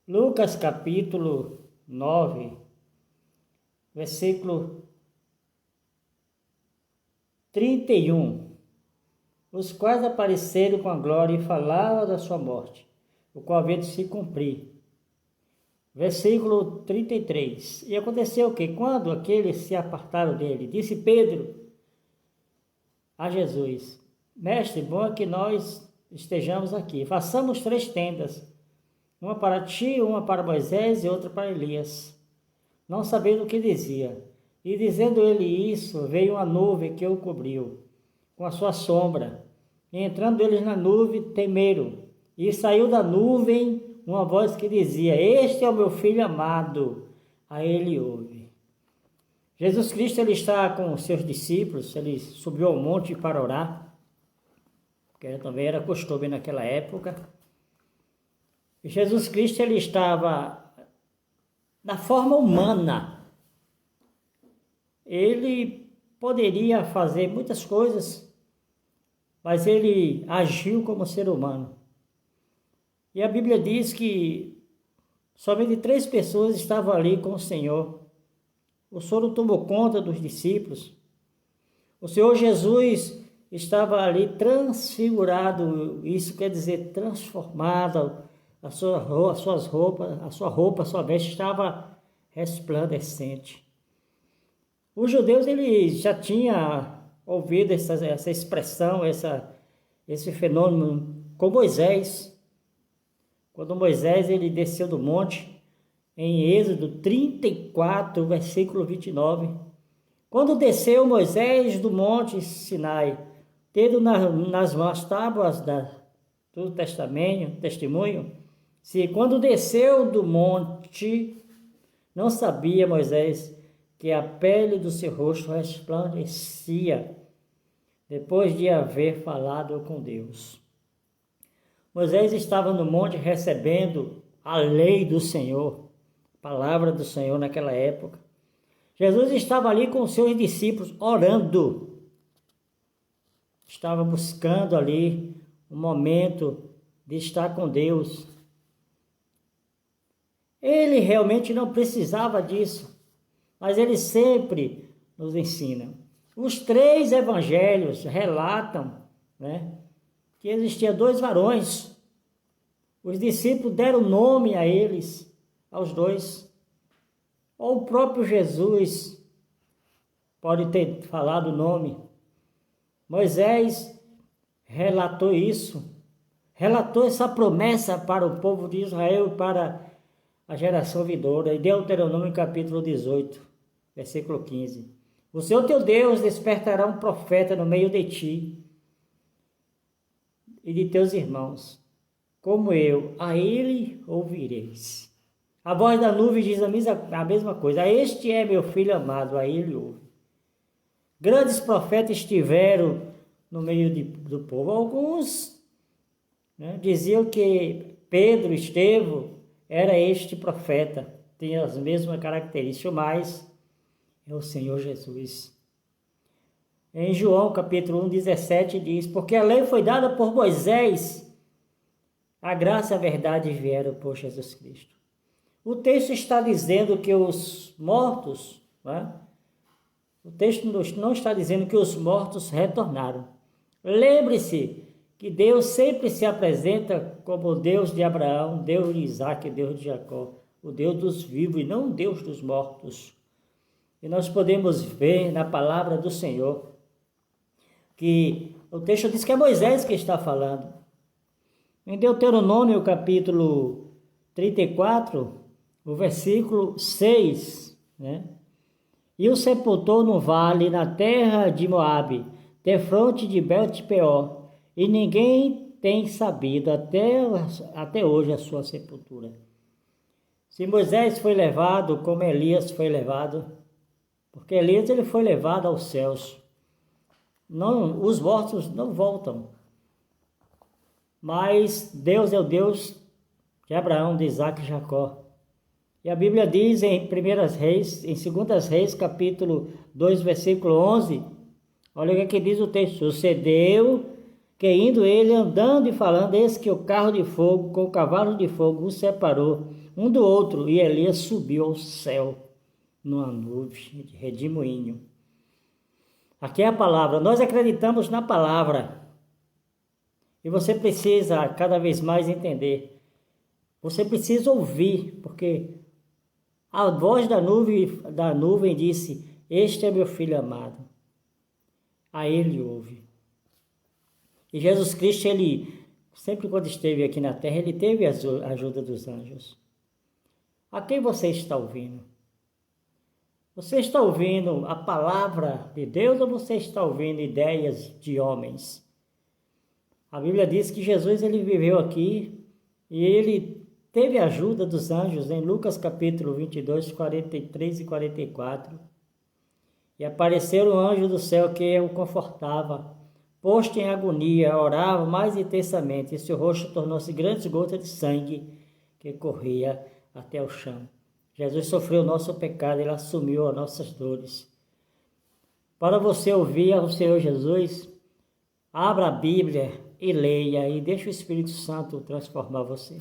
Lucas capítulo 9, versículo 31, os quais apareceram com a glória e falavam da sua morte, o qual havia de se cumprir. Versículo 33, e aconteceu que, quando aqueles se apartaram dele, disse Pedro a Jesus: Mestre, bom é que nós estejamos aqui. Façamos 3 tendas, uma para ti, uma para Moisés e outra para Elias. Não sabendo o que dizia. E dizendo ele isso, veio uma nuvem que o cobriu, com a sua sombra. E entrando eles na nuvem, temeram. E saiu da nuvem uma voz que dizia: Este é o meu filho amado, a ele ouve. Jesus Cristo, ele está com os seus discípulos, ele subiu ao monte para orar, que também era costume naquela época. E Jesus Cristo, ele estava na forma humana. Ele poderia fazer muitas coisas, mas ele agiu como ser humano. E a Bíblia diz que somente 3 pessoas estavam ali com o Senhor. O Senhor tomou conta dos discípulos. O Senhor Jesus estava ali transfigurado, isso quer dizer transformado. A sua roupa, a sua veste estava resplandecente. Os judeus, eles já tinham ouvido essa expressão, esse fenômeno com Moisés. Quando Moisés ele desceu do monte, em Êxodo 34, versículo 29. Quando desceu Moisés do monte Sinai, tendo nas mãos as tábuas do testemunho, se quando desceu do monte, não sabia Moisés que a pele do seu rosto resplandecia, depois de haver falado com Deus. Moisés estava no monte recebendo a lei do Senhor, a palavra do Senhor naquela época. Jesus estava ali com os seus discípulos orando, estava buscando ali um momento de estar com Deus. Ele realmente não precisava disso, mas ele sempre nos ensina. Os 3 evangelhos relatam, que existiam 2 varões. Os discípulos deram nome a eles, aos 2. Ou o próprio Jesus pode ter falado o nome. Moisés relatou isso, relatou essa promessa para o povo de Israel, para a geração vindoura, em Deuteronômio capítulo 18, versículo 15. O Senhor teu Deus despertará um profeta no meio de ti e de teus irmãos, como eu, a ele ouvireis. A voz da nuvem diz a mesma coisa: Este é meu filho amado, a ele ouve. Grandes profetas estiveram no meio do povo. Alguns diziam que Pedro, Estevão, era este profeta, tinha as mesmas características, mas é o Senhor Jesus. Em João capítulo 1, 17 diz: Porque a lei foi dada por Moisés, a graça e a verdade vieram por Jesus Cristo. O texto está dizendo que os mortos, o texto não está dizendo que os mortos retornaram. Lembre-se que Deus sempre se apresenta como o Deus de Abraão, Deus de Isaac, Deus de Jacó, o Deus dos vivos e não o Deus dos mortos. E nós podemos ver na palavra do Senhor que o texto diz que é Moisés que está falando. Em Deuteronômio capítulo 34, o versículo 6, E o sepultou no vale, na terra de Moabe, defronte de Bet-peor, e ninguém tem sabido até hoje a sua sepultura. Se Moisés foi levado como Elias foi levado, porque Elias ele foi levado aos céus. Não, os mortos não voltam. Mas Deus é o Deus de Abraão, de Isaac e Jacó. E a Bíblia diz em 1 Reis, em 2 Reis, capítulo 2, versículo 11, olha o que diz o texto: Sucedeu que indo ele andando e falando, eis que o carro de fogo com o cavalo de fogo o separou um do outro, e Elias subiu ao céu numa nuvem de redemoinho. Aqui é a palavra, nós acreditamos na palavra, e você precisa cada vez mais entender, você precisa ouvir, porque a voz da nuvem disse, este é meu filho amado, a ele ouve. E Jesus Cristo, ele, sempre quando esteve aqui na terra, ele teve a ajuda dos anjos. A quem você está ouvindo? Você está ouvindo a palavra de Deus ou você está ouvindo ideias de homens? A Bíblia diz que Jesus, ele viveu aqui e ele teve a ajuda dos anjos em Lucas capítulo 22, 43 e 44. E apareceu um anjo do céu que o confortava, posto em agonia, orava mais intensamente, e seu rosto tornou-se grandes gotas de sangue que corria até o chão. Jesus sofreu o nosso pecado, ele assumiu as nossas dores. Para você ouvir ao Senhor Jesus, abra a Bíblia e leia, e deixe o Espírito Santo transformar você.